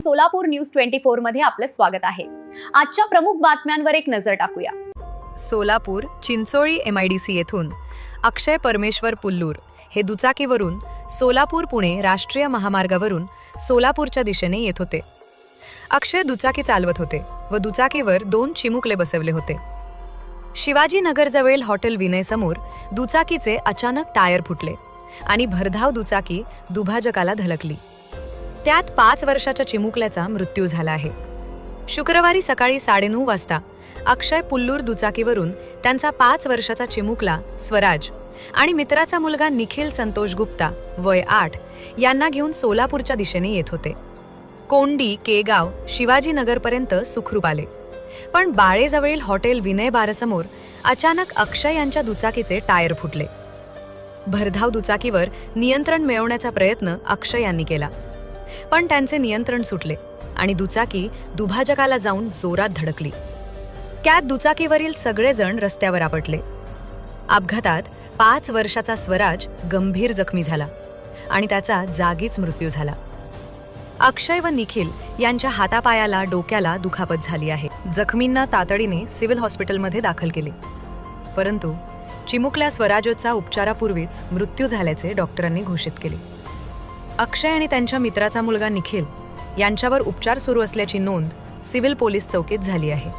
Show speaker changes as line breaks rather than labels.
Solapur news 24 मध्ये आपलं स्वागत आहे। आजच्या प्रमुख बातम्यांवर एक नजर टाकूया।
सोलापूर चिंचोळी MIDC येथून अक्षय परमेश्वर पुल्लूर हे दुचाकीवरून सोलापूर पुणे राष्ट्रीय महामार्गावरून सोलापूरच्या दिशेने येत होते। अक्षय दुचाकी चालवत होते व दुचाकीवर 2 चिमुकले बसवले होते। शिवाजीनगरजवळील हॉटेल विनय समोर दुचाकीचे अचानक टायर फुटले आणि भरधाव दुचाकी दुभाजकाला धडकली। त्यात 5 वर्षाच्या चिमुकल्याचा मृत्यू झाला आहे। शुक्रवारी सकाळी 9:30 वाजता अक्षय पुल्लूर दुचाकीवरून त्यांचा 5 वर्षाचा चिमुकला स्वराज आणि मित्राचा मुलगा निखिल संतोष गुप्ता वय 8 यांना घेऊन सोलापूरच्या दिशेने येत होते। कोंडी केगाव शिवाजीनगरपर्यंत सुखरूप आले, पण बाळेजवळील हॉटेल विनय बारसमोर अचानक अक्षय यांच्या दुचाकीचे टायर फुटले। भरधाव दुचाकीवर नियंत्रण मिळवण्याचा प्रयत्न अक्षय यांनी केला, पण त्यांचे नियंत्रण सुटले आणि दुचाकी दुभाजकाला जाऊन जोरात धडकली। त्यात दुचाकीवरील सगळेजण रस्त्यावर आपटले। अपघातात 5 वर्षाचा स्वराज गंभीर जखमी झाला आणि त्याचा जागीच मृत्यू झाला। अक्षय व निखिल यांच्या हातापायाला डोक्याला दुखापत झाली आहे। जखमींना तातडीने सिव्हिल हॉस्पिटलमध्ये दाखल केले, परंतु चिमुकल्या स्वराजचा उपचारापूर्वीच मृत्यू झाल्याचे डॉक्टरांनी घोषित केले। अक्षय आणि त्यांच्या मित्राचा मुलगा निखिल यांच्यावर उपचार सुरू असल्याची नोंद सिव्हिल पोलीस चौकीत झाली आहे।